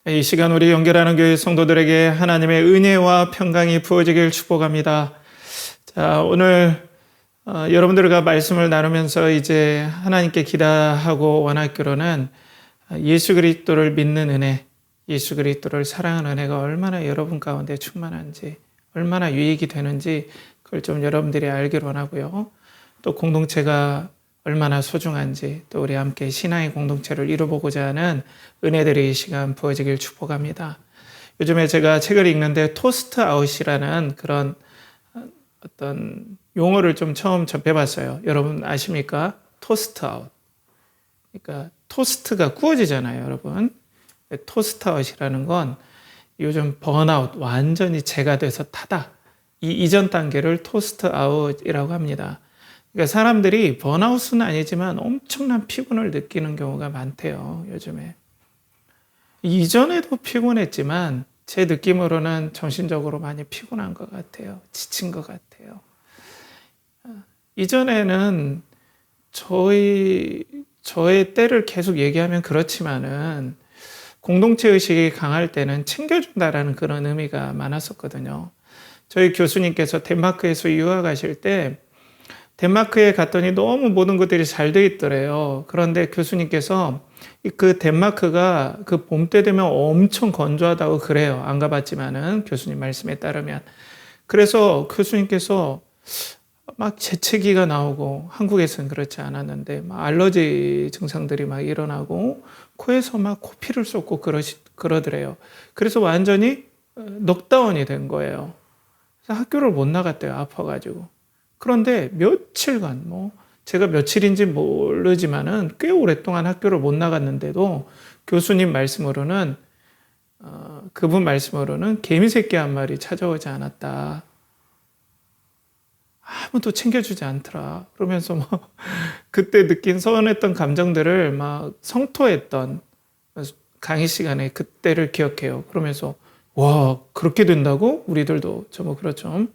이 시간 우리 연결하는 교회 성도들에게 하나님의 은혜와 평강이 부어지길 축복합니다. 자, 오늘 여러분들과 말씀을 나누면서 이제 하나님께 기도하고 원하기로는 예수 그리스도를 믿는 은혜, 예수 그리스도를 사랑하는 은혜가 얼마나 여러분 가운데 충만한지, 얼마나 유익이 되는지 그걸 좀 여러분들이 알기를 원하고요. 또 공동체가 얼마나 소중한지, 또 우리 함께 신앙의 공동체를 이루보고자 하는 은혜들이 이 시간 부어지길 축복합니다. 요즘에 제가 책을 읽는데 토스트 아웃이라는 그런 어떤 용어를 좀 처음 접해봤어요. 여러분 아십니까? 토스트 아웃. 그러니까 토스트가 구워지잖아요, 여러분. 토스트 아웃이라는 건 요즘 번아웃, 완전히 재가 돼서 타다. 이 이전 단계를 토스트 아웃이라고 합니다. 그러니까 사람들이 번아웃은 아니지만 엄청난 피곤을 느끼는 경우가 많대요, 요즘에. 이전에도 피곤했지만 제 느낌으로는 정신적으로 많이 피곤한 것 같아요. 지친 것 같아요. 이전에는 저의 때를 계속 얘기하면 그렇지만은 공동체 의식이 강할 때는 챙겨준다라는 그런 의미가 많았었거든요. 저희 교수님께서 덴마크에서 유학하실 때 덴마크에 갔더니 너무 모든 것들이 잘 돼 있더래요. 그런데 교수님께서 그 덴마크가 그 봄 때 되면 엄청 건조하다고 그래요. 안 가봤지만은 교수님 말씀에 따르면. 그래서 교수님께서 막 재채기가 나오고 한국에서는 그렇지 않았는데 막 알러지 증상들이 막 일어나고 코에서 막 코피를 쏟고 그러더래요. 그래서 완전히 넉다운이 된 거예요. 그래서 학교를 못 나갔대요. 아파가지고. 그런데 며칠간 제가 며칠인지 모르지만은 꽤 오랫동안 학교를 못 나갔는데도 교수님 말씀으로는 그분 말씀으로는 개미 새끼 한 마리 찾아오지 않았다. 아무도 챙겨주지 않더라. 그러면서 그때 느낀 서운했던 감정들을 막 성토했던 강의 시간에 그때를 기억해요. 그러면서 와, 그렇게 된다고? 우리들도 그렇죠.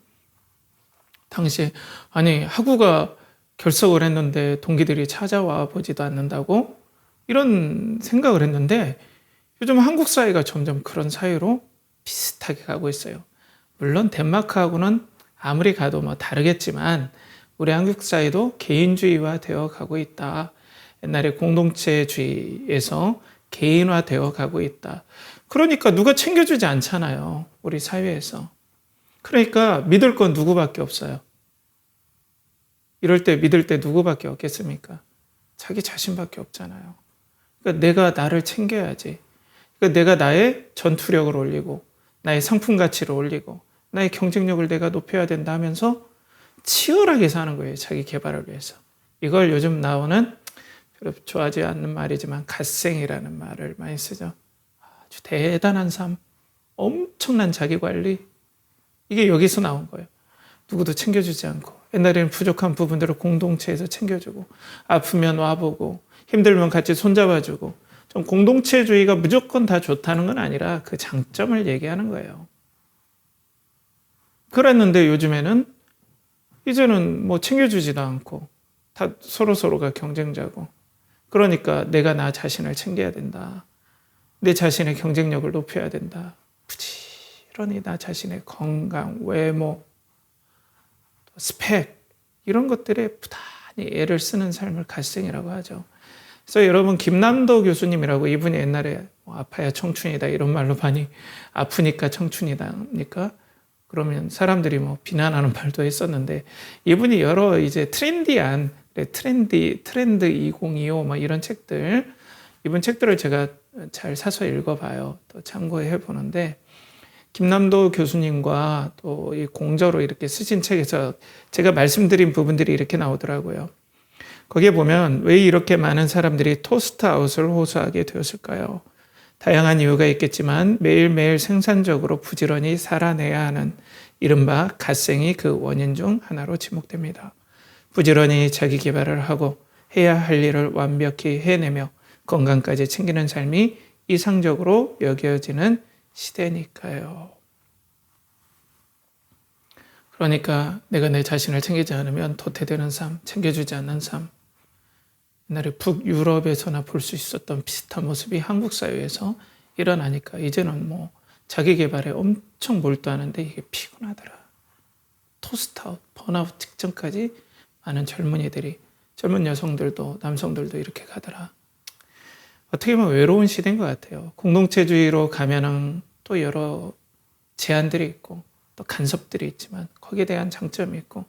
당시에 아니 학우가 결석을 했는데 동기들이 찾아와 보지도 않는다고? 이런 생각을 했는데 요즘 한국 사회가 점점 그런 사회로 비슷하게 가고 있어요. 물론 덴마크하고는 아무리 가도 다르겠지만 우리 한국 사회도 개인주의화 되어 가고 있다. 옛날에 공동체주의에서 개인화 되어 가고 있다. 그러니까 누가 챙겨주지 않잖아요. 우리 사회에서. 그러니까 믿을 건 누구밖에 없어요. 이럴 때 믿을 때 누구밖에 없겠습니까? 자기 자신밖에 없잖아요. 그러니까 내가 나를 챙겨야지. 그러니까 내가 나의 전투력을 올리고 나의 상품 가치를 올리고 나의 경쟁력을 내가 높여야 된다 하면서 치열하게 사는 거예요. 자기 개발을 위해서. 이걸 요즘 나오는 별로 좋아하지 않는 말이지만 갓생이라는 말을 많이 쓰죠. 아주 대단한 삶, 엄청난 자기관리. 이게 여기서 나온 거예요. 누구도 챙겨주지 않고 옛날에는 부족한 부분들을 공동체에서 챙겨주고 아프면 와보고 힘들면 같이 손잡아주고 좀 공동체주의가 무조건 다 좋다는 건 아니라 그 장점을 얘기하는 거예요. 그랬는데 요즘에는 이제는 챙겨주지도 않고 다 서로가 경쟁자고 그러니까 내가 나 자신을 챙겨야 된다. 내 자신의 경쟁력을 높여야 된다. 부지런히 나 자신의 건강, 외모, 스펙 이런 것들에 부단히 애를 쓰는 삶을 갓생이라고 하죠. 그래서 여러분 김남도 교수님이라고 이분이 옛날에 아파야 청춘이다 이런 말로 많이 아프니까 청춘이다니까 그러면 사람들이 비난하는 말도 했었는데 이분이 여러 이제 트렌디한 트렌드 2025 이런 책들 이분 책들을 제가 잘 사서 읽어봐요. 또 참고해 보는데 김남도 교수님과 또 이 공저로 이렇게 쓰신 책에서 제가 말씀드린 부분들이 이렇게 나오더라고요. 거기에 보면 왜 이렇게 많은 사람들이 토스트 아웃을 호소하게 되었을까요? 다양한 이유가 있겠지만 매일매일 생산적으로 부지런히 살아내야 하는 이른바 갓생이 그 원인 중 하나로 지목됩니다. 부지런히 자기 개발을 하고 해야 할 일을 완벽히 해내며 건강까지 챙기는 삶이 이상적으로 여겨지는 시대니까요. 그러니까 내가 내 자신을 챙기지 않으면 도태되는 삶, 챙겨주지 않는 삶, 옛날에 북유럽에서나 볼 수 있었던 비슷한 모습이 한국 사회에서 일어나니까 이제는 뭐 자기 개발에 엄청 몰두하는데 이게 피곤하더라. 토스트아웃, 번아웃 직전까지 많은 젊은 여성들도 남성들도 이렇게 가더라. 어떻게 보면 외로운 시대인 것 같아요. 공동체주의로 가면은 또 여러 제한들이 있고 또 간섭들이 있지만 거기에 대한 장점이 있고,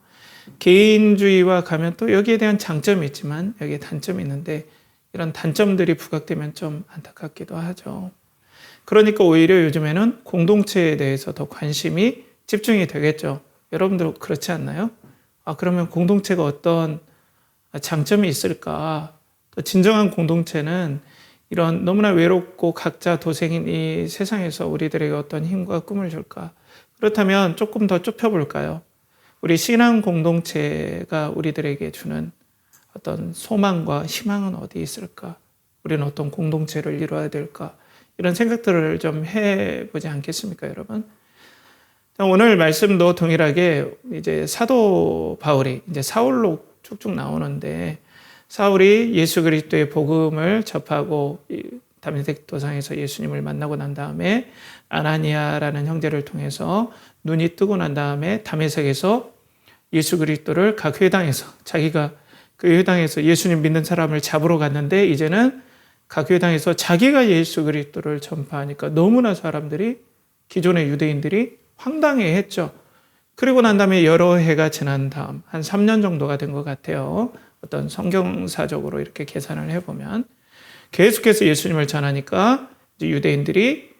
개인주의와 가면 또 여기에 대한 장점이 있지만 여기에 단점이 있는데, 이런 단점들이 부각되면 좀 안타깝기도 하죠. 그러니까 오히려 요즘에는 공동체에 대해서 더 관심이 집중이 되겠죠. 여러분들 그렇지 않나요? 그러면 공동체가 어떤 장점이 있을까? 또 진정한 공동체는 이런 너무나 외롭고 각자 도생인 이 세상에서 우리들에게 어떤 힘과 꿈을 줄까? 그렇다면 조금 더 좁혀볼까요? 우리 신앙 공동체가 우리들에게 주는 어떤 소망과 희망은 어디 있을까? 우리는 어떤 공동체를 이루어야 될까? 이런 생각들을 좀 해보지 않겠습니까, 여러분? 오늘 말씀도 동일하게 이제 사도 바울이 이제 사울로 쭉쭉 나오는데, 사울이 예수 그리스도의 복음을 접하고 다메섹 도상에서 예수님을 만나고 난 다음에 아나니아라는 형제를 통해서 눈이 뜨고 난 다음에 다메섹에서 예수 그리스도를 각 회당에서, 자기가 그 회당에서 예수님 믿는 사람을 잡으러 갔는데, 이제는 각 회당에서 자기가 예수 그리스도를 전파하니까 너무나 사람들이, 기존의 유대인들이 황당해했죠. 그리고 난 다음에 여러 해가 지난 다음 한 3년 정도가 된 것 같아요. 어떤 성경사적으로 이렇게 계산을 해보면 계속해서 예수님을 전하니까 유대인들이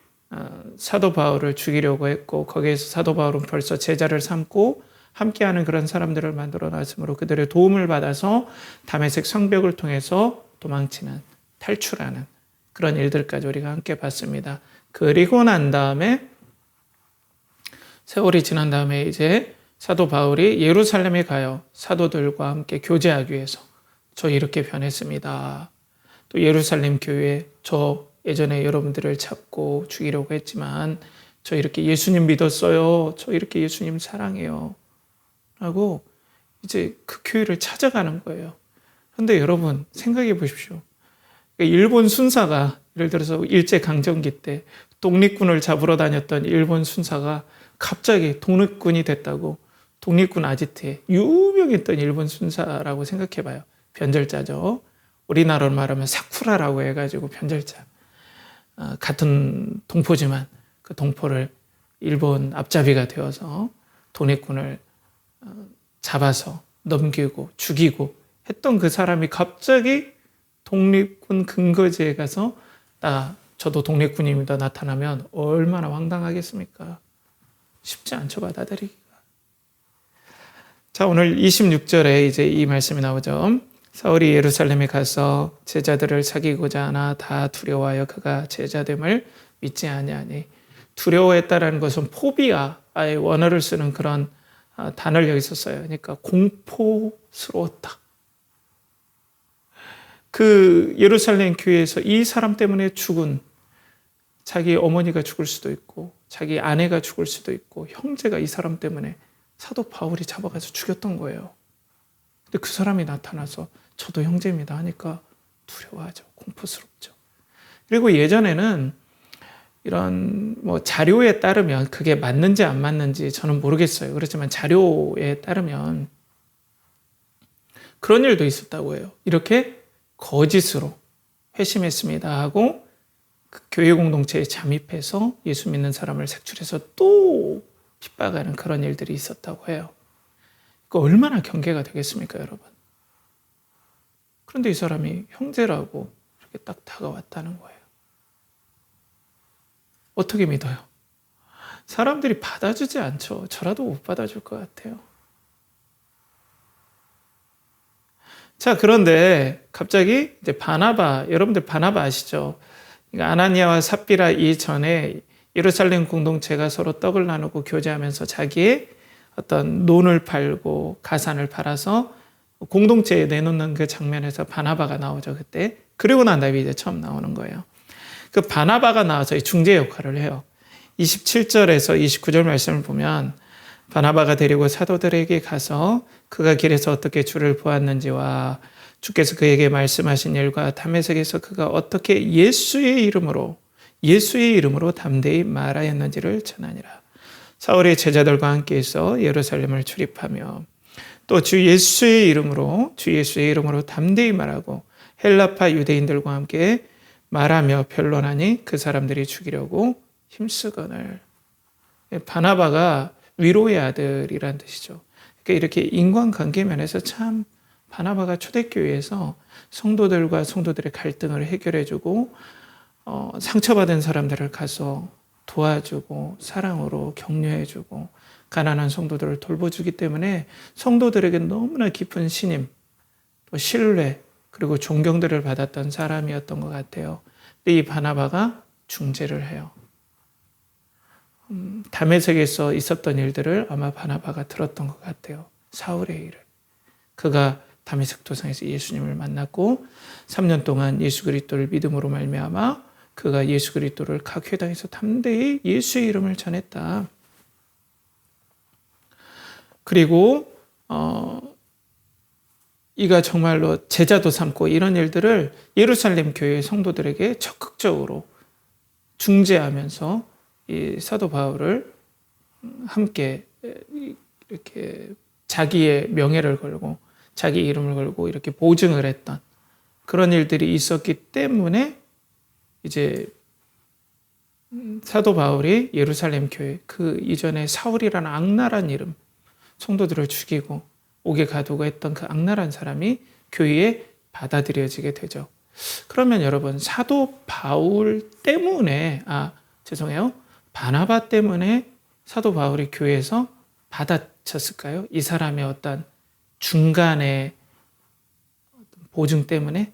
사도 바울을 죽이려고 했고, 거기에서 사도 바울은 벌써 제자를 삼고 함께하는 그런 사람들을 만들어 놨으므로 그들의 도움을 받아서 다메섹 성벽을 통해서 도망치는, 탈출하는 그런 일들까지 우리가 함께 봤습니다. 그리고 난 다음에 세월이 지난 다음에 이제 사도 바울이 예루살렘에 가요. 사도들과 함께 교제하기 위해서. 저 이렇게 변했습니다. 또 예루살렘 교회, 저 예전에 여러분들을 잡고 죽이려고 했지만 저 이렇게 예수님 믿었어요. 저 이렇게 예수님 사랑해요. 라고 이제 그 교회를 찾아가는 거예요. 그런데 여러분 생각해 보십시오. 일본 순사가, 예를 들어서 일제강점기 때 독립군을 잡으러 다녔던 일본 순사가 갑자기 독립군이 됐다고, 독립군 아지트에 유명했던 일본 순사라고 생각해봐요. 변절자죠. 우리나라로 말하면 사쿠라라고 해가지고 변절자. 같은 동포지만 그 동포를 일본 앞잡이가 되어서 독립군을 잡아서 넘기고 죽이고 했던 그 사람이 갑자기 독립군 근거지에 가서 저도 독립군입니다 나타나면 얼마나 황당하겠습니까? 쉽지 않죠, 받아들이기가. 자, 오늘 26절에 이제 이 말씀이 나오죠. 사울이 예루살렘에 가서 제자들을 사귀고자 하나 다 두려워하여 그가 제자됨을 믿지 아니하니. 두려워했다라는 것은 포비아의 원어를 쓰는 그런 단어를 여기서 써요. 그러니까 공포스러웠다. 그 예루살렘 교회에서 이 사람 때문에 죽은, 자기 어머니가 죽을 수도 있고 자기 아내가 죽을 수도 있고 형제가 이 사람 때문에 사도 바울이 잡아가서 죽였던 거예요. 근데 그 사람이 나타나서 저도 형제입니다 하니까 두려워하죠. 공포스럽죠. 그리고 예전에는 이런 자료에 따르면, 그게 맞는지 안 맞는지 저는 모르겠어요. 그렇지만 자료에 따르면 그런 일도 있었다고 해요. 이렇게 거짓으로 회심했습니다 하고 그 교회 공동체에 잠입해서 예수 믿는 사람을 색출해서 또 핍박하는 그런 일들이 있었다고 해요. 그 얼마나 경계가 되겠습니까, 여러분? 그런데 이 사람이 형제라고 이렇게 딱 다가왔다는 거예요. 어떻게 믿어요? 사람들이 받아주지 않죠. 저라도 못 받아줄 것 같아요. 자, 그런데 갑자기 이제 바나바, 여러분들 바나바 아시죠? 그러니까 아나니아와 삽비라 이전에 예루살렘 공동체가 서로 떡을 나누고 교제하면서 자기의 어떤 논을 팔고 가산을 팔아서 공동체에 내놓는 그 장면에서 바나바가 나오죠, 그때. 그리고 난 다음에 이제 처음 나오는 거예요. 그 바나바가 나와서 중재 역할을 해요. 27절에서 29절 말씀을 보면 바나바가 데리고 사도들에게 가서 그가 길에서 어떻게 주를 보았는지와 주께서 그에게 말씀하신 일과 다메섹에서 그가 어떻게 예수의 이름으로 담대히 말하였는지를 전하니라. 사울의 제자들과 함께해서 예루살렘을 출입하며 또 주 예수의 이름으로 담대히 말하고 헬라파 유대인들과 함께 말하며 변론하니 그 사람들이 죽이려고 힘쓰거늘. 바나바가 위로의 아들이란 뜻이죠. 그러니까 이렇게 인간관계 면에서 참 바나바가 초대교회에서 성도들과 성도들의 갈등을 해결해주고 상처받은 사람들을 가서 도와주고 사랑으로 격려해주고 가난한 성도들을 돌보주기 때문에 성도들에게 너무나 깊은 신임, 또 신뢰, 그리고 존경들을 받았던 사람이었던 것 같아요. 근데 이 바나바가 중재를 해요. 다메섹에서 있었던 일들을 아마 바나바가 들었던 것 같아요. 사울의 일을. 그가 다메섹 도상에서 예수님을 만났고 3년 동안 예수 그리스도를 믿음으로 말미암아 그가 예수 그리스도를 각 회당에서 담대히 예수의 이름을 전했다. 그리고 이가 정말로 제자도 삼고 이런 일들을 예루살렘 교회 성도들에게 적극적으로 중재하면서 이 사도 바울을 함께 이렇게 자기의 명예를 걸고 자기 이름을 걸고 이렇게 보증을 했던 그런 일들이 있었기 때문에 이제 사도 바울이 예루살렘 교회 그 이전에 사울이라는 악랄한 이름 성도들을 죽이고 옥에 가두고 했던 그 악랄한 사람이 교회에 받아들여지게 되죠. 그러면 여러분 사도 바울 때문에 바나바 때문에 사도 바울이 교회에서 받아쳤을까요? 이 사람의 어떤 중간의 보증 때문에?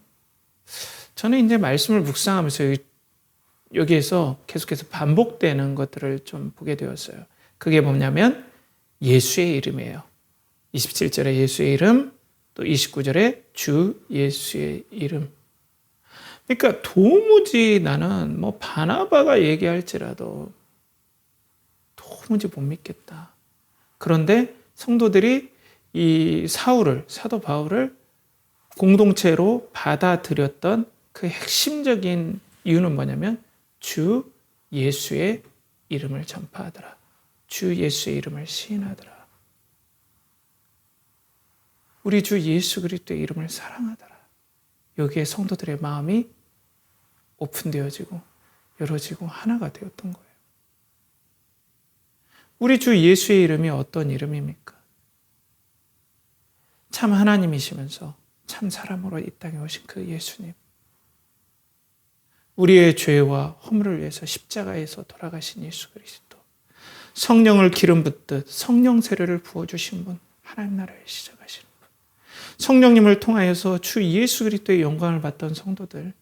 저는 이제 말씀을 묵상하면서 여기에서 계속해서 반복되는 것들을 좀 보게 되었어요. 그게 뭐냐면 예수의 이름이에요. 27절에 예수의 이름, 또 29절에 주 예수의 이름. 그러니까 도무지 나는 바나바가 얘기할지라도 도무지 못 믿겠다. 그런데 성도들이 이 사도 바울을 공동체로 받아들였던 그 핵심적인 이유는 뭐냐면 주 예수의 이름을 전파하더라. 주 예수의 이름을 시인하더라. 우리 주 예수 그리스도의 이름을 사랑하더라. 여기에 성도들의 마음이 오픈되어지고 열어지고 하나가 되었던 거예요. 우리 주 예수의 이름이 어떤 이름입니까? 참 하나님이시면서 참 사람으로 이 땅에 오신 그 예수님. 우리의 죄와 허물을 위해서 십자가에서 돌아가신 예수 그리스도. 성령을 기름 붓듯 성령 세례를 부어주신 분, 하나님 나라에 시작하신 분. 성령님을 통하여서 주 예수 그리스도의 영광을 받던 성도들.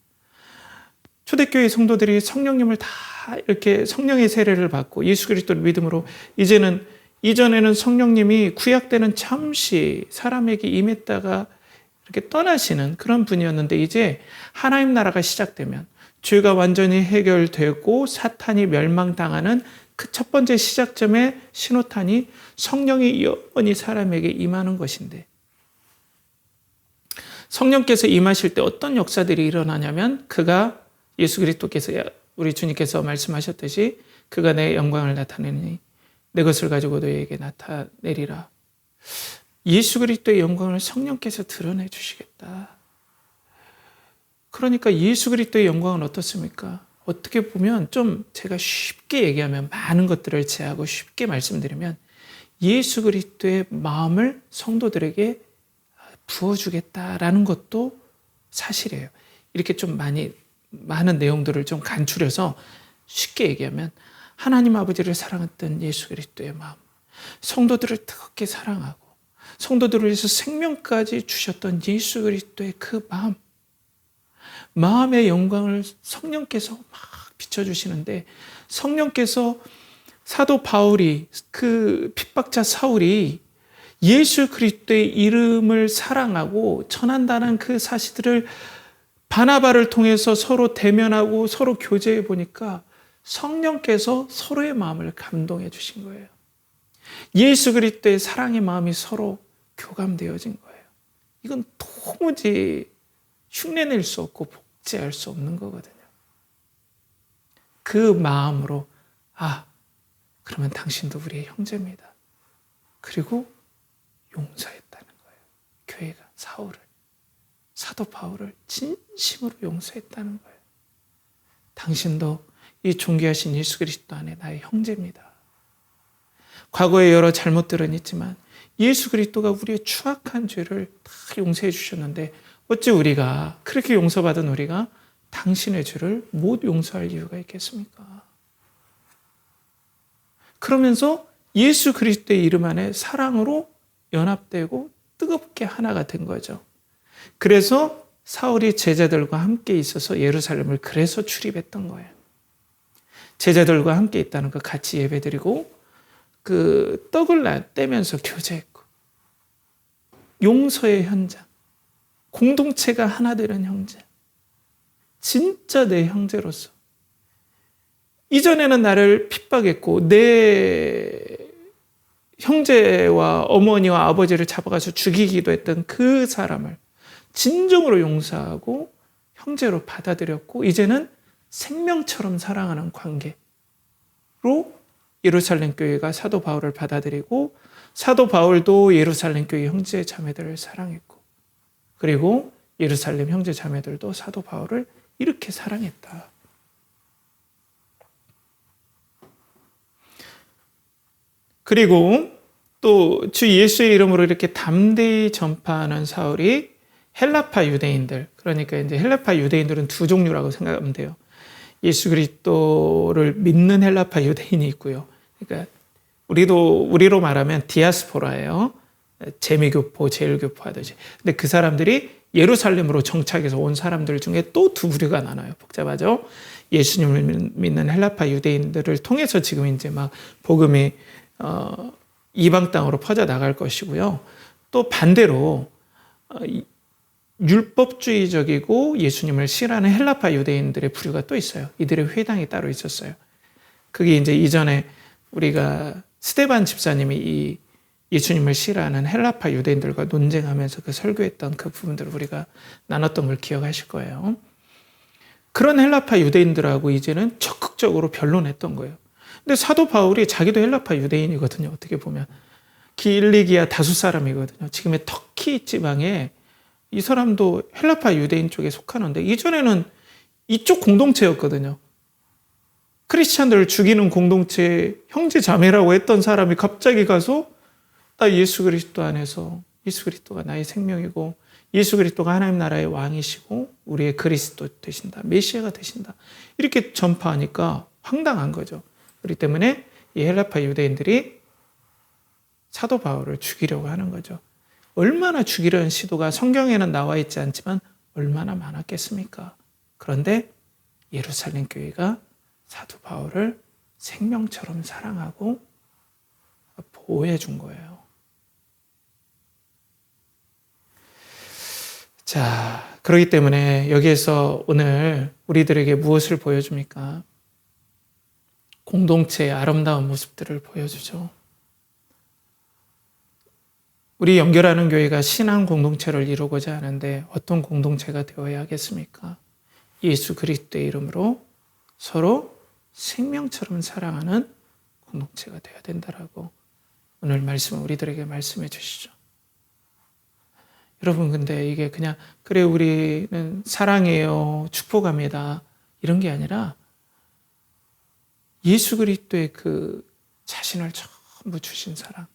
초대교회 성도들이 성령님을 다 이렇게 성령의 세례를 받고 예수 그리스도를 믿음으로 이전에는 성령님이 구약 때는 잠시 사람에게 임했다가 이렇게 떠나시는 그런 분이었는데 이제 하나님 나라가 시작되면 죄가 완전히 해결되고 사탄이 멸망당하는 그 첫 번째 시작점의 신호탄이 성령이 영원히 사람에게 임하는 것인데 성령께서 임하실 때 어떤 역사들이 일어나냐면 그가 예수 그리스도께서 우리 주님께서 말씀하셨듯이 그가 내 영광을 나타내니 내 것을 가지고 너희에게 나타내리라. 예수 그리스도의 영광을 성령께서 드러내 주시겠다. 그러니까 예수 그리스도의 영광은 어떻습니까? 어떻게 보면 좀 제가 쉽게 얘기하면 많은 것들을 제하고 쉽게 말씀드리면 예수 그리스도의 마음을 성도들에게 부어주겠다라는 것도 사실이에요. 이렇게 좀 많은 내용들을 좀 간추려서 쉽게 얘기하면 하나님 아버지를 사랑했던 예수 그리스도의 마음, 성도들을 뜨겁게 사랑하고 성도들을 위해서 생명까지 주셨던 예수 그리스도의 그 마음의 영광을 성령께서 막 비춰주시는데 성령께서 사도 바울이 그 핍박자 사울이 예수 그리스도의 이름을 사랑하고 전한다는 그 사실들을 바나바를 통해서 서로 대면하고 서로 교제해 보니까 성령께서 서로의 마음을 감동해 주신 거예요. 예수 그리스도의 사랑의 마음이 서로 교감되어진 거예요. 이건 도무지 흉내낼 수 없고 복제할 수 없는 거거든요. 그 마음으로 그러면 당신도 우리의 형제입니다. 그리고 용서했다는 거예요. 교회가 사도 바울을 진심으로 용서했다는 거예요. 당신도 이 존귀하신 예수 그리스도 안에 나의 형제입니다. 과거에 여러 잘못들은 있지만 예수 그리스도가 우리의 추악한 죄를 다 용서해 주셨는데 어찌 우리가 그렇게 용서받은 우리가 당신의 죄를 못 용서할 이유가 있겠습니까? 그러면서 예수 그리스도의 이름 안에 사랑으로 연합되고 뜨겁게 하나가 된 거죠. 그래서 사울이 제자들과 함께 있어서 예루살렘을 그래서 출입했던 거예요. 제자들과 함께 있다는 거 같이 예배드리고 그 떡을 떼면서 교제했고 용서의 현장, 공동체가 하나 되는 형제, 진짜 내 형제로서 이전에는 나를 핍박했고 내 형제와 어머니와 아버지를 잡아가서 죽이기도 했던 그 사람을 진정으로 용서하고 형제로 받아들였고 이제는 생명처럼 사랑하는 관계로 예루살렘 교회가 사도 바울을 받아들이고 사도 바울도 예루살렘 교회 형제 자매들을 사랑했고 그리고 예루살렘 형제 자매들도 사도 바울을 이렇게 사랑했다. 그리고 또 주 예수의 이름으로 이렇게 담대히 전파하는 사울이 헬라파 유대인들, 그러니까 이제 헬라파 유대인들은 두 종류라고 생각하면 돼요. 예수 그리스도를 믿는 헬라파 유대인이 있고요. 그러니까 우리로 말하면 디아스포라예요. 재미교포, 제일교포 하듯이. 근데 그 사람들이 예루살렘으로 정착해서 온 사람들 중에 또 두 부류가 나눠요. 복잡하죠? 예수님을 믿는 헬라파 유대인들을 통해서 지금 이제 막 복음이 이방 땅으로 퍼져 나갈 것이고요. 또 반대로 율법주의적이고 예수님을 싫어하는 헬라파 유대인들의 부류가 또 있어요. 이들의 회당이 따로 있었어요. 그게 이제 이전에 우리가 스데반 집사님이 이 예수님을 싫어하는 헬라파 유대인들과 논쟁하면서 그 설교했던 그 부분들을 우리가 나눴던 걸 기억하실 거예요. 그런 헬라파 유대인들하고 이제는 적극적으로 변론했던 거예요. 근데 사도 바울이 자기도 헬라파 유대인이거든요. 어떻게 보면 길리기아 다수 사람이거든요. 지금의 터키 지방에 이 사람도 헬라파 유대인 쪽에 속하는데 이전에는 이쪽 공동체였거든요. 크리스찬들을 죽이는 공동체 형제 자매라고 했던 사람이 갑자기 가서 나 예수 그리스도 안에서 예수 그리스도가 나의 생명이고 예수 그리스도가 하나님 나라의 왕이시고 우리의 그리스도 되신다. 메시아가 되신다. 이렇게 전파하니까 황당한 거죠. 그렇기 때문에 이 헬라파 유대인들이 사도 바울을 죽이려고 하는 거죠. 얼마나 죽이려는 시도가 성경에는 나와 있지 않지만 얼마나 많았겠습니까? 그런데 예루살렘 교회가 사도 바울을 생명처럼 사랑하고 보호해 준 거예요. 자, 그렇기 때문에 여기에서 오늘 우리들에게 무엇을 보여줍니까? 공동체의 아름다운 모습들을 보여주죠. 우리 연결하는 교회가 신앙 공동체를 이루고자 하는데 어떤 공동체가 되어야 하겠습니까? 예수 그리스도의 이름으로 서로 생명처럼 사랑하는 공동체가 되어야 된다라고 오늘 말씀을 우리들에게 말씀해 주시죠. 여러분, 근데 이게 그냥 그래 우리는 사랑해요, 축복합니다 이런 게 아니라 예수 그리스도의 그 자신을 전부 주신 사랑,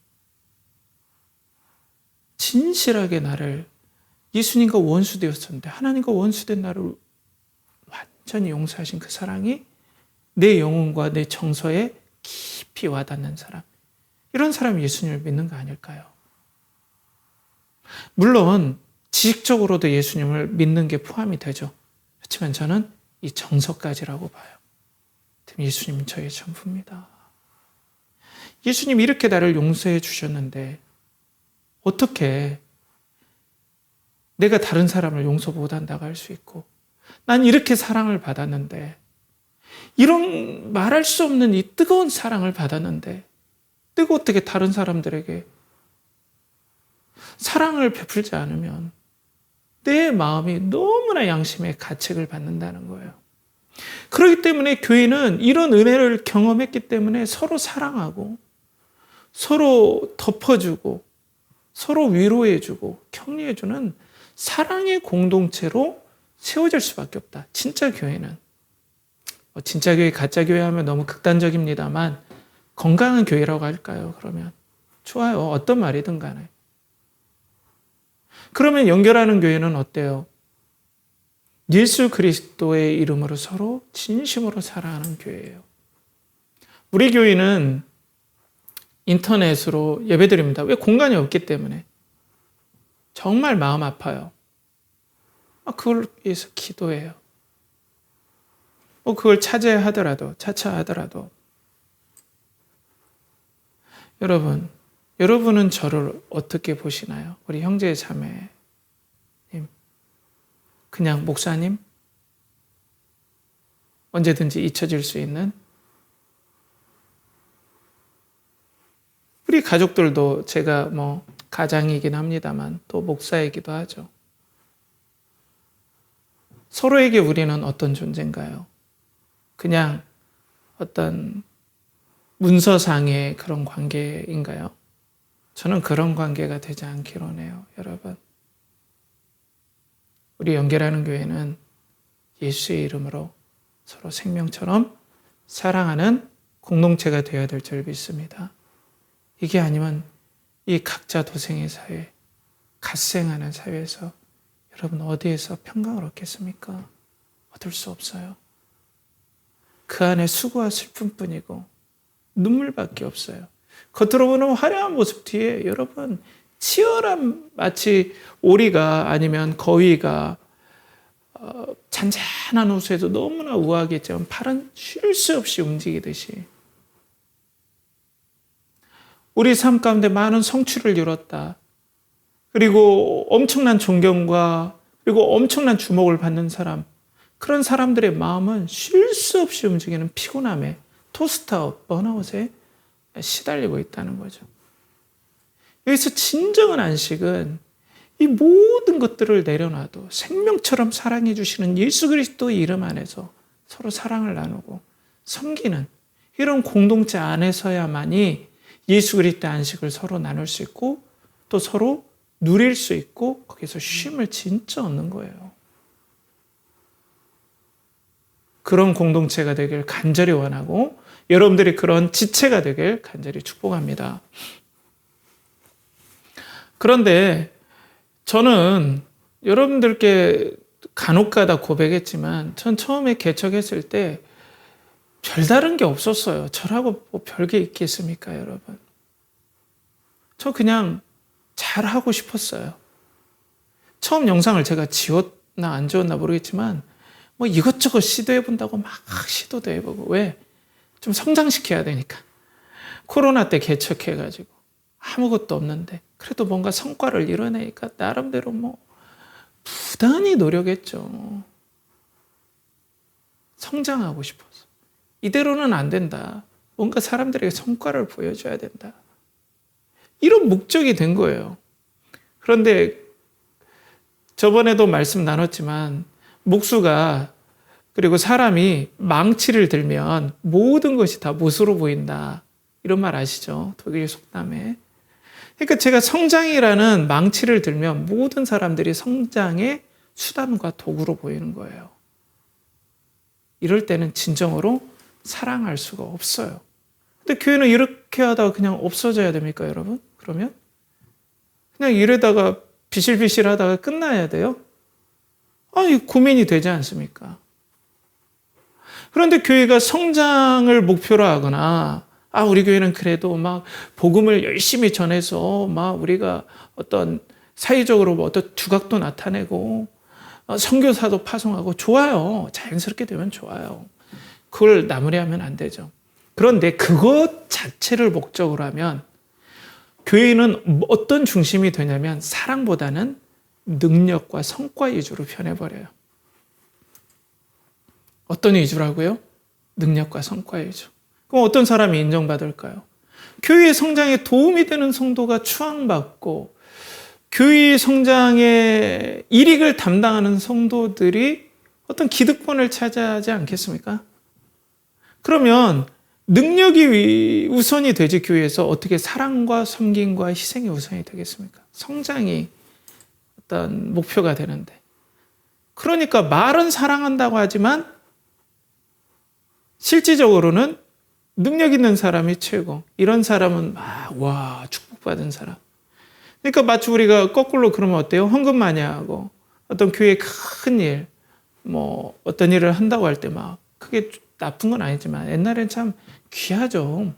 진실하게 나를 예수님과 원수되었었는데 하나님과 원수된 나를 완전히 용서하신 그 사랑이 내 영혼과 내 정서에 깊이 와닿는 사람, 이런 사람이 예수님을 믿는 거 아닐까요? 물론 지식적으로도 예수님을 믿는 게 포함이 되죠. 그렇지만 저는 이 정서까지라고 봐요. 예수님은 저의 전부입니다. 예수님이 이렇게 나를 용서해 주셨는데 어떻게 내가 다른 사람을 용서 못한다고 할 수 있고, 난 이렇게 사랑을 받았는데, 이런 말할 수 없는 이 뜨거운 사랑을 받았는데 내가 어떻게 다른 사람들에게 사랑을 베풀지 않으면 내 마음이 너무나 양심의 가책을 받는다는 거예요. 그렇기 때문에 교회는 이런 은혜를 경험했기 때문에 서로 사랑하고 서로 덮어주고 서로 위로해주고 격려해주는 사랑의 공동체로 세워질 수밖에 없다. 진짜 교회는. 진짜 교회, 가짜 교회 하면 너무 극단적입니다만 건강한 교회라고 할까요? 그러면 좋아요. 어떤 말이든 간에. 그러면 연결하는 교회는 어때요? 예수 그리스도의 이름으로 서로 진심으로 사랑하는 교회예요. 우리 교회는 인터넷으로 예배드립니다. 왜? 공간이 없기 때문에. 정말 마음 아파요. 그걸 위해서 기도해요. 그걸 차지하더라도, 차차하더라도. 여러분은 저를 어떻게 보시나요? 우리 형제 자매님. 그냥 목사님? 언제든지 잊혀질 수 있는? 우리 가족들도 제가 가장이긴 합니다만 또 목사이기도 하죠. 서로에게 우리는 어떤 존재인가요? 그냥 어떤 문서상의 그런 관계인가요? 저는 그런 관계가 되지 않기로 해요, 여러분. 우리 연결하는 교회는 예수의 이름으로 서로 생명처럼 사랑하는 공동체가 되어야 될 줄 믿습니다. 이게 아니면 이 각자 도생의 사회, 갓생하는 사회에서 여러분 어디에서 평강을 얻겠습니까? 얻을 수 없어요. 그 안에 수고와 슬픔뿐이고 눈물밖에 없어요. 겉으로 보는 화려한 모습 뒤에 여러분 치열한 마치 오리가 아니면 거위가 잔잔한 호수에도 너무나 우아하겠지만 팔은 쉴 수 없이 움직이듯이 우리 삶 가운데 많은 성취를 이뤘다. 그리고 엄청난 존경과 그리고 엄청난 주목을 받는 사람, 그런 사람들의 마음은 쉴 수 없이 움직이는 피곤함에 토스트아웃, 번아웃에 시달리고 있다는 거죠. 여기서 진정한 안식은 이 모든 것들을 내려놔도 생명처럼 사랑해 주시는 예수 그리스도의 이름 안에서 서로 사랑을 나누고 섬기는 이런 공동체 안에서야만이 예수 그리스도의 안식을 서로 나눌 수 있고 또 서로 누릴 수 있고 거기서 쉼을 진짜 얻는 거예요. 그런 공동체가 되길 간절히 원하고 여러분들이 그런 지체가 되길 간절히 축복합니다. 그런데 저는 여러분들께 간혹가다 고백했지만 전 처음에 개척했을 때 별다른 게 없었어요. 저라고 뭐 별게 있겠습니까, 여러분? 저 그냥 잘하고 싶었어요. 처음 영상을 제가 지웠나 안 지웠나 모르겠지만 뭐 이것저것 시도해본다고 막 시도도 해보고 왜? 좀 성장시켜야 되니까. 코로나 때 개척해가지고 아무것도 없는데 그래도 뭔가 성과를 이뤄내니까 나름대로 뭐 부단히 노력했죠. 성장하고 싶어서. 이대로는 안 된다. 뭔가 사람들에게 성과를 보여줘야 된다. 이런 목적이 된 거예요. 그런데 저번에도 말씀 나눴지만 목수가 그리고 사람이 망치를 들면 모든 것이 다 못으로 보인다. 이런 말 아시죠? 독일 속담에. 그러니까 제가 성장이라는 망치를 들면 모든 사람들이 성장의 수단과 도구로 보이는 거예요. 이럴 때는 진정으로 사랑할 수가 없어요. 근데 교회는 이렇게 하다가 그냥 없어져야 됩니까, 여러분? 그러면? 그냥 이러다가 비실비실 하다가 끝나야 돼요? 이 고민이 되지 않습니까? 그런데 교회가 성장을 목표로 하거나, 우리 교회는 그래도 막 복음을 열심히 전해서 막 우리가 어떤 사회적으로 어떤 두각도 나타내고, 선교사도 파송하고 좋아요. 자연스럽게 되면 좋아요. 그걸 나무래하면 안 되죠. 그런데 그것 자체를 목적으로 하면 교회는 어떤 중심이 되냐면 사랑보다는 능력과 성과 위주로 변해버려요. 어떤 위주라고요? 능력과 성과 위주. 그럼 어떤 사람이 인정받을까요? 교회의 성장에 도움이 되는 성도가 추앙받고 교회 성장의 일익을 담당하는 성도들이 어떤 기득권을 차지하지 않겠습니까? 그러면 능력이 우선이 되지 교회에서 어떻게 사랑과 섬김과 희생이 우선이 되겠습니까? 성장이 어떤 목표가 되는데. 그러니까 말은 사랑한다고 하지만 실질적으로는 능력 있는 사람이 최고. 이런 사람은 와 축복받은 사람. 그러니까 마치 우리가 거꾸로 그러면 어때요? 헌금 많이 하고 어떤 교회에 큰 일, 뭐 어떤 일을 한다고 할 때 막 크게 나쁜 건 아니지만 옛날엔 참 귀하죠.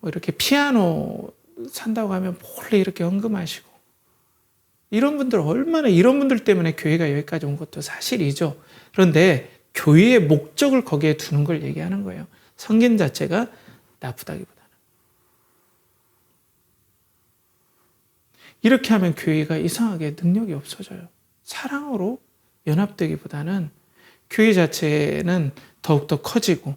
뭐 이렇게 피아노 산다고 하면 몰래 이렇게 헌금하시고 이런 분들 얼마나 이런 분들 때문에 교회가 여기까지 온 것도 사실이죠. 그런데 교회의 목적을 거기에 두는 걸 얘기하는 거예요. 성긴 자체가 나쁘다기보다는. 이렇게 하면 교회가 이상하게 능력이 없어져요. 사랑으로 연합되기보다는 교회 자체는 더욱더 커지고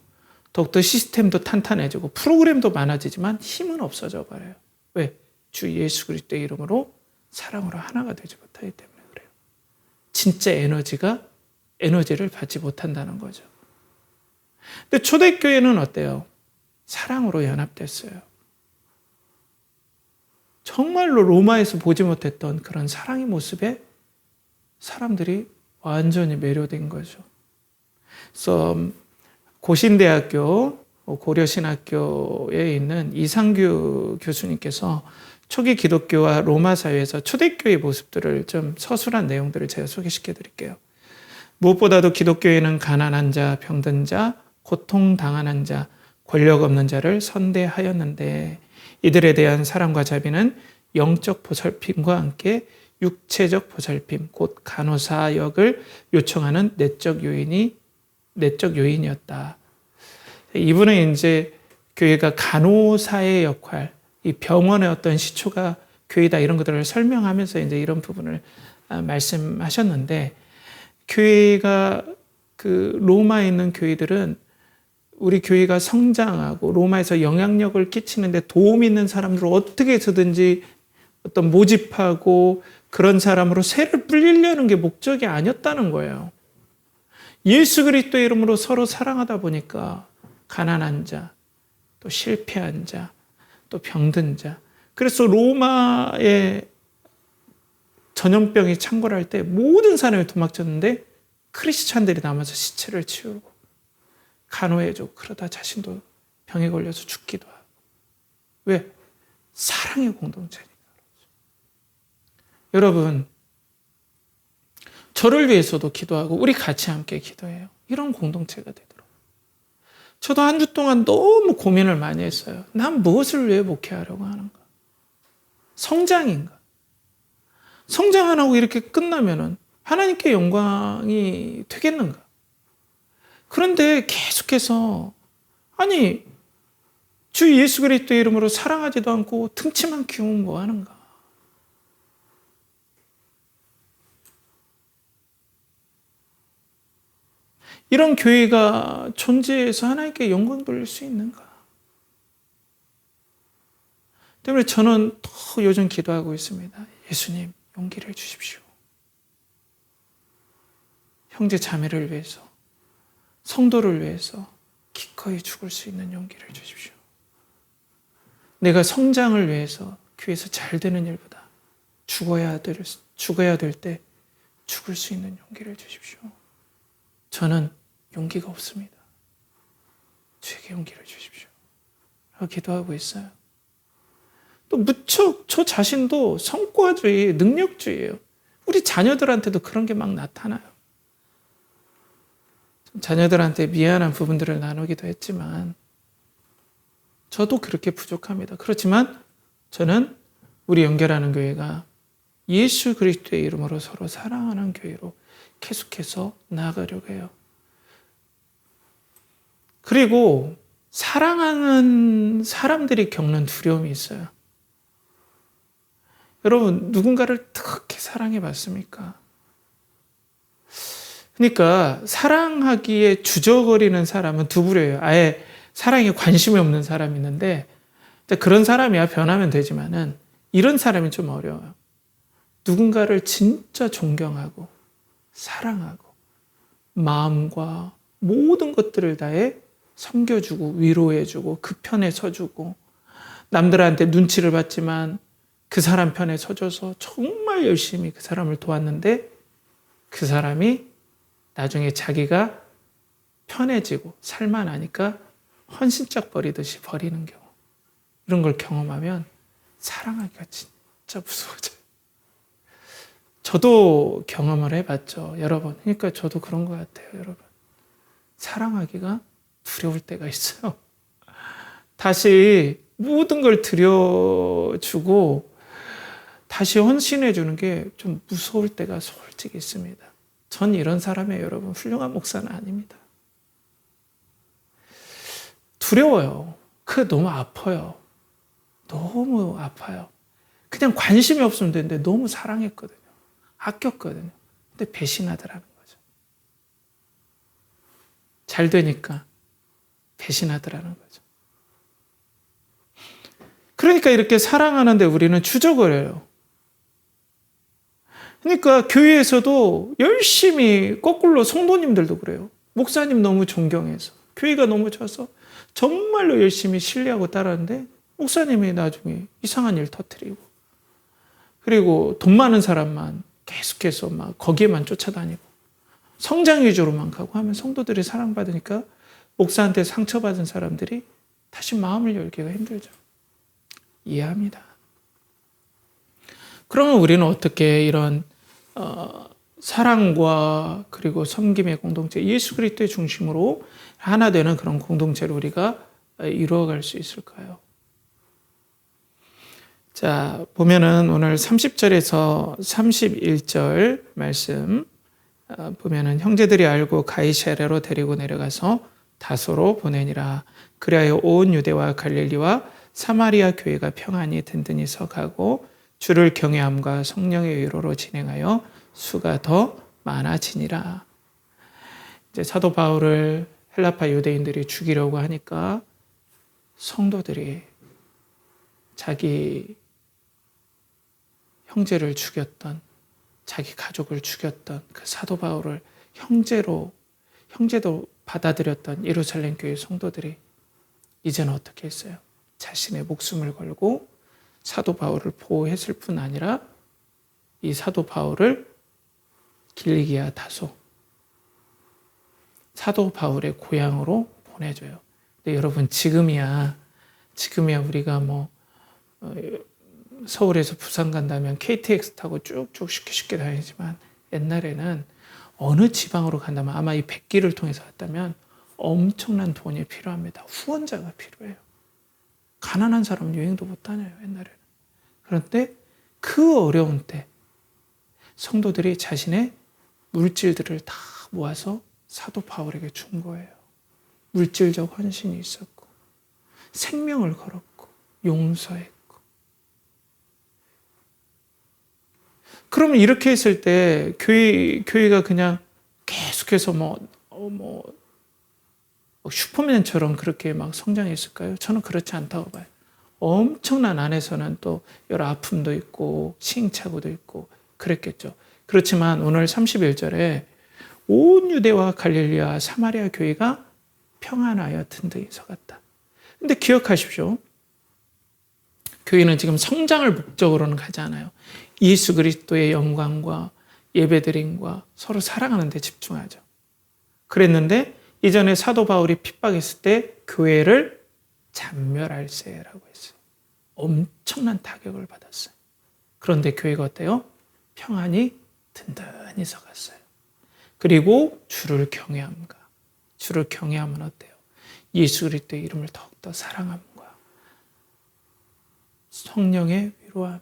더욱더 시스템도 탄탄해지고 프로그램도 많아지지만 힘은 없어져 버려요. 왜? 주 예수 그리스도의 이름으로 사랑으로 하나가 되지 못하기 때문에 그래요. 진짜 에너지를 받지 못한다는 거죠. 근데 초대교회는 어때요? 사랑으로 연합됐어요. 정말로 로마에서 보지 못했던 그런 사랑의 모습에 사람들이 완전히 매료된 거죠. 그래서 고신대학교 고려신학교에 있는 이상규 교수님께서 초기 기독교와 로마 사회에서 초대교회의 모습들을 좀 서술한 내용들을 제가 소개시켜 드릴게요. 무엇보다도 기독교회는 가난한 자, 병든 자, 고통당하는 자, 권력 없는 자를 선대하였는데 이들에 대한 사랑과 자비는 영적 보살핌과 함께 육체적 보살핌, 곧 간호사역을 요청하는 내적 요인이었다. 이분은 이제 교회가 간호사의 역할, 이 병원의 어떤 시초가 교회다 이런 것들을 설명하면서 이제 이런 부분을 말씀하셨는데 교회가 그 로마에 있는 교회들은 우리 교회가 성장하고 로마에서 영향력을 끼치는데 도움 있는 사람들을 어떻게 해서든지 어떤 모집하고 그런 사람으로 새를 불리려는 게 목적이 아니었다는 거예요. 예수 그리스도의 이름으로 서로 사랑하다 보니까 가난한 자, 또 실패한 자, 또 병든 자. 그래서 로마의 전염병이 창궐할 때 모든 사람이 도망쳤는데 크리스찬들이 남아서 시체를 치우고 간호해주고 그러다 자신도 병에 걸려서 죽기도 하고. 왜? 사랑의 공동체니까. 여러분, 저를 위해서도 기도하고 우리 같이 함께 기도해요. 이런 공동체가 되도록. 저도 한 주 동안 너무 고민을 많이 했어요. 난 무엇을 위해 목회하려고 하는가? 성장인가? 성장 안 하고 이렇게 끝나면은 하나님께 영광이 되겠는가? 그런데 계속해서 아니 주 예수 그리스도의 이름으로 사랑하지도 않고 등치만 키우면 뭐 하는가? 이런 교회가 존재해서 하나님께 영광 돌릴 수 있는가? 때문에 저는 더 요즘 기도하고 있습니다. 예수님, 용기를 주십시오. 형제 자매를 위해서, 성도를 위해서 기꺼이 죽을 수 있는 용기를 주십시오. 내가 성장을 위해서 교회에서 잘 되는 일보다 죽어야 될 때 죽을 수 있는 용기를 주십시오. 저는 용기가 없습니다. 주에게 용기를 주십시오. 라고 기도하고 있어요. 또 무척 저 자신도 성과주의, 능력주의예요. 우리 자녀들한테도 그런 게 막 나타나요. 자녀들한테 미안한 부분들을 나누기도 했지만 저도 그렇게 부족합니다. 그렇지만 저는 우리 연결하는 교회가 예수 그리스도의 이름으로 서로 사랑하는 교회로 계속해서 나아가려고 해요. 그리고 사랑하는 사람들이 겪는 두려움이 있어요. 여러분, 누군가를 특히 사랑해 봤습니까? 그러니까 사랑하기에 주저거리는 사람은 두 부류예요. 아예 사랑에 관심이 없는 사람이 있는데 그런 사람이야 변하면 되지만은 이런 사람이 좀 어려워요. 누군가를 진짜 존경하고 사랑하고 마음과 모든 것들을 다해 섬겨주고 위로해주고 그 편에 서주고 남들한테 눈치를 봤지만 그 사람 편에 서줘서 정말 열심히 그 사람을 도왔는데 그 사람이 나중에 자기가 편해지고 살만하니까 헌신짝 버리듯이 버리는 경우, 이런 걸 경험하면 사랑하기가 진짜 무서워져요. 저도 경험을 해봤죠, 여러 번. 그러니까 저도 그런 것 같아요, 여러분. 사랑하기가 두려울 때가 있어요. 다시 모든 걸 들여주고 다시 헌신해 주는 게 좀 무서울 때가 솔직히 있습니다. 전 이런 사람이에요, 여러분. 훌륭한 목사는 아닙니다. 두려워요. 그게 너무 아파요. 너무 아파요. 그냥 관심이 없으면 되는데 너무 사랑했거든요. 아꼈거든요. 근데 배신하더라는 거죠. 잘 되니까 배신하더라는 거죠. 그러니까 이렇게 사랑하는데 우리는 주저를 해요. 그러니까 교회에서도 열심히, 거꾸로 성도님들도 그래요. 목사님 너무 존경해서, 교회가 너무 좋아서 정말로 열심히 신뢰하고 따르는데 목사님이 나중에 이상한 일 터뜨리고, 그리고 돈 많은 사람만 계속해서 막 거기에만 쫓아다니고 성장 위주로만 가고 하면 성도들이 사랑받으니까 목사한테 상처받은 사람들이 다시 마음을 열기가 힘들죠. 이해합니다. 그러면 우리는 어떻게 이런 사랑과 그리고 섬김의 공동체, 예수 그리스도의 중심으로 하나 되는 그런 공동체를 우리가 이루어갈 수 있을까요? 자, 보면은 오늘 30절에서 31절 말씀 보면은 형제들이 알고 가이사랴로 데리고 내려가서 다소로 보내니라. 그리하여 온 유대와 갈릴리와 사마리아 교회가 평안히 든든히 서가고 주를 경외함과 성령의 위로로 진행하여 수가 더 많아지니라. 이제 사도 바울을 헬라파 유대인들이 죽이려고 하니까 성도들이 자기 형제를 죽였던, 자기 가족을 죽였던 그 사도 바울을 형제도 받아들였던 예루살렘 교회 성도들이 이제는 어떻게 했어요? 자신의 목숨을 걸고 사도 바울을 보호했을 뿐 아니라 이 사도 바울을 길리기아 다소, 사도 바울의 고향으로 보내줘요. 근데 여러분, 지금이야 우리가 서울에서 부산 간다면 KTX 타고 쭉쭉 쉽게 다니지만 옛날에는 어느 지방으로 간다면 아마 이 백기를 통해서 갔다면 엄청난 돈이 필요합니다. 후원자가 필요해요. 가난한 사람은 여행도 못 다녀요, 옛날에는. 그런데 그 어려운 때 성도들이 자신의 물질들을 다 모아서 사도 바울에게 준 거예요. 물질적 헌신이 있었고 생명을 걸었고 용서했고. 그러면 이렇게 했을 때 교회가 그냥 계속해서 슈퍼맨처럼 그렇게 막 성장했을까요? 저는 그렇지 않다고 봐요. 엄청난 안에서는 또 여러 아픔도 있고 시행착오도 있고 그랬겠죠. 그렇지만 오늘 31절에 온 유대와 갈릴리와 사마리아 교회가 평안하여 든든히 서갔다. 근데 기억하십시오. 교회는 지금 성장을 목적으로는 가지 않아요. 예수 그리스도의 영광과 예배드림과 서로 사랑하는 데 집중하죠. 그랬는데 이전에 사도 바울이 핍박했을 때 교회를 잔멸할세라고 했어요. 엄청난 타격을 받았어요. 그런데 교회가 어때요? 평안히 든든히 서갔어요. 그리고 주를 경외함과, 주를 경외하면 어때요? 예수 그리스도의 이름을 더욱더 사랑함과 성령의 위로함이,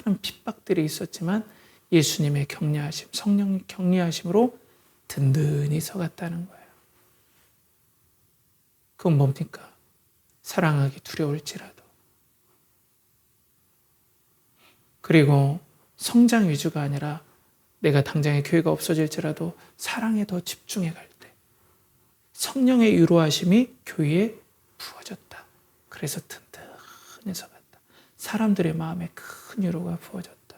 많은 핍박들이 있었지만 예수님의 격려하심, 성령의 격려하심으로 든든히 서갔다는 거예요. 그건 뭡니까? 사랑하기 두려울지라도, 그리고 성장 위주가 아니라 내가 당장의 교회가 없어질지라도 사랑에 더 집중해 갈 때 성령의 위로하심이 교회에 부어졌다. 그래서 든든히 서갔다. 사람들의 마음에 큰 위로가 부어졌다.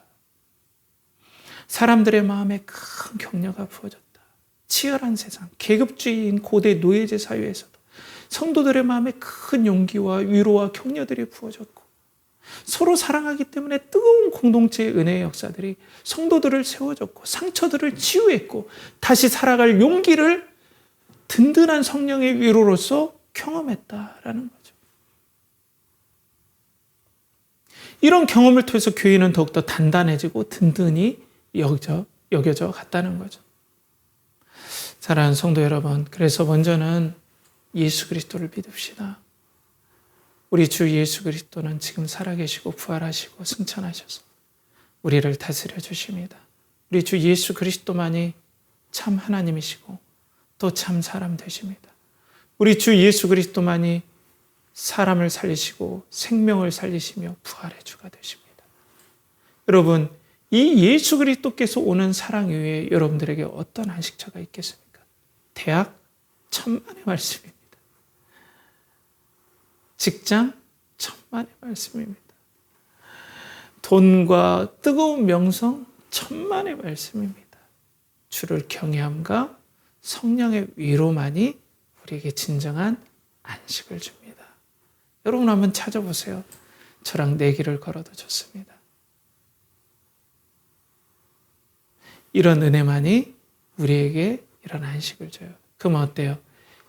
사람들의 마음에 큰 격려가 부어졌다. 치열한 세상, 계급주의인 고대 노예제 사회에서도 성도들의 마음에 큰 용기와 위로와 격려들이 부어졌고, 서로 사랑하기 때문에 뜨거운 공동체의 은혜의 역사들이 성도들을 세워줬고, 상처들을 치유했고, 다시 살아갈 용기를 든든한 성령의 위로로서 경험했다라는 거죠. 이런 경험을 통해서 교회는 더욱더 단단해지고 든든히 여겨져 갔다는 거죠. 사랑하는 성도 여러분, 그래서 먼저는 예수 그리스도를 믿읍시다. 우리 주 예수 그리스도는 지금 살아계시고 부활하시고 승천하셔서 우리를 다스려 주십니다. 우리 주 예수 그리스도만이 참 하나님이시고 또 참 사람 되십니다. 우리 주 예수 그리스도만이 사람을 살리시고 생명을 살리시며 부활의 주가 되십니다. 여러분, 이 예수 그리스도께서 오는 사랑 위에 여러분들에게 어떤 안식처가 있겠습니까? 대학 천만의 말씀입니다. 직장 천만의 말씀입니다. 돈과 뜨거운 명성 천만의 말씀입니다. 주를 경외함과 성령의 위로만이 우리에게 진정한 안식을 줍니다. 여러분 한번 찾아보세요. 저랑 내기를 걸어도 좋습니다. 이런 은혜만이 우리에게 이런 안식을 줘요. 그러면 어때요?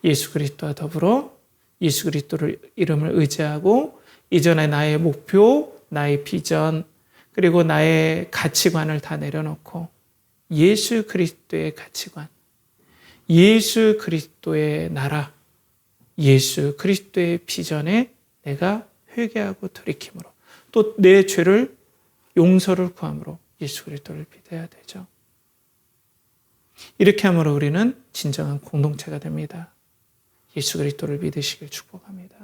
예수 그리스도와 더불어 예수 그리스도를 이름을 의지하고 이전에 나의 목표, 나의 비전, 그리고 나의 가치관을 다 내려놓고 예수 그리스도의 가치관, 예수 그리스도의 나라, 예수 그리스도의 비전에 내가 회개하고 돌이킴으로 또 내 죄를 용서를 구함으로 예수 그리스도를 믿어야 되죠. 이렇게 함으로 우리는 진정한 공동체가 됩니다. 예수 그리스도를 믿으시길 축복합니다.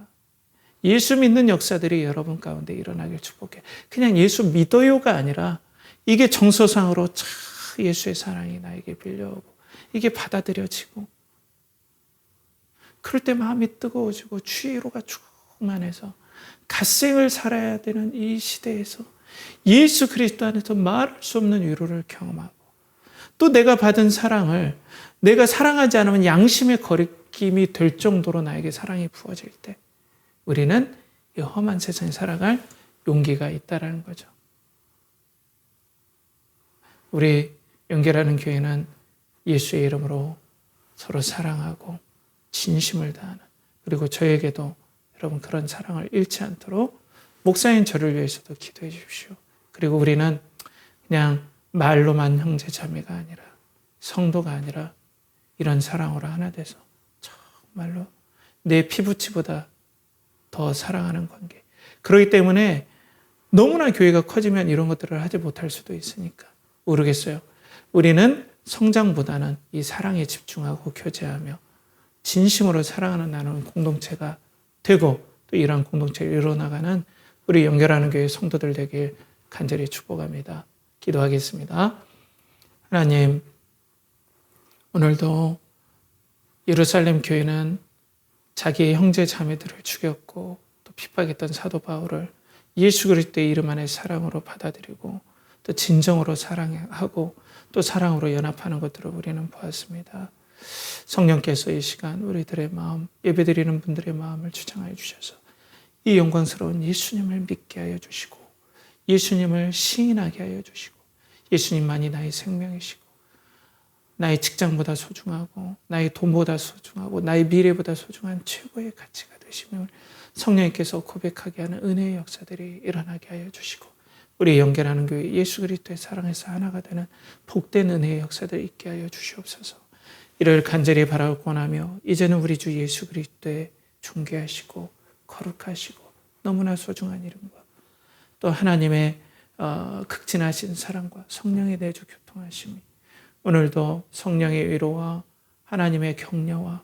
예수 믿는 역사들이 여러분 가운데 일어나길 축복해. 그냥 예수 믿어요가 아니라 이게 정서상으로 참 예수의 사랑이 나에게 빌려오고 이게 받아들여지고 그럴 때 마음이 뜨거워지고 주의 위로가 충만해서 갓생을 살아야 되는 이 시대에서 예수 그리스도 안에서 말할 수 없는 위로를 경험하고 또 내가 받은 사랑을 내가 사랑하지 않으면 양심의 거리낌이 될 정도로 나에게 사랑이 부어질 때 우리는 이 험한 세상에 살아갈 용기가 있다는 거죠. 우리 연결하는 교회는 예수의 이름으로 서로 사랑하고 진심을 다하는, 그리고 저에게도 여러분 그런 사랑을 잃지 않도록 목사인 저를 위해서도 기도해 주십시오. 그리고 우리는 그냥 말로만 형제 자매가 아니라 성도가 아니라 이런 사랑으로 하나 돼서 정말로 내 피부치보다 더 사랑하는 관계. 그렇기 때문에 너무나 교회가 커지면 이런 것들을 하지 못할 수도 있으니까 모르겠어요. 우리는 성장보다는 이 사랑에 집중하고 교제하며 진심으로 사랑하는 나누는 공동체가 되고 또 이러한 공동체를 이뤄나가는 우리 연결하는 교회 성도들 되길 간절히 축복합니다. 기도하겠습니다. 하나님, 오늘도 예루살렘 교회는 자기의 형제 자매들을 죽였고 또 핍박했던 사도 바울을 예수 그리스도의 이름 안에 사랑으로 받아들이고 또 진정으로 사랑하고 또 사랑으로 연합하는 것들을 우리는 보았습니다. 성령께서 이 시간 우리들의 마음, 예배드리는 분들의 마음을 주장하여 주셔서 이 영광스러운 예수님을 믿게 하여 주시고 예수님을 시인하게 하여 주시고 예수님만이 나의 생명이시고 나의 직장보다 소중하고 나의 돈보다 소중하고 나의 미래보다 소중한 최고의 가치가 되심을 성령님께서 고백하게 하는 은혜의 역사들이 일어나게 하여 주시고 우리 연결하는 교회 예수 그리스도의 사랑에서 하나가 되는 복된 은혜의 역사들이 있게 하여 주시옵소서. 이를 간절히 바라고 원하며 이제는 우리 주 예수 그리스도의 존귀하시고 거룩하시고 너무나 소중한 이름과 또 하나님의 극진하신 사랑과 성령의 내주 교통하심이 오늘도 성령의 위로와 하나님의 격려와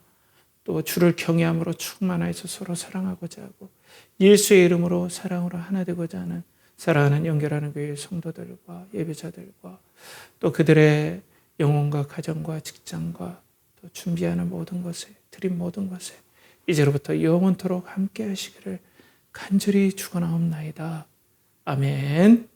또 주를 경외함으로 충만하여서 서로 사랑하고자 하고 예수의 이름으로 사랑으로 하나 되고자 하는 사랑하는 연결하는 교회의 성도들과 예배자들과 또 그들의 영혼과 가정과 직장과 또 준비하는 모든 것에 드린 모든 것에 이제로부터 영원토록 함께 하시기를 간절히 축원하옵나이다. 아멘.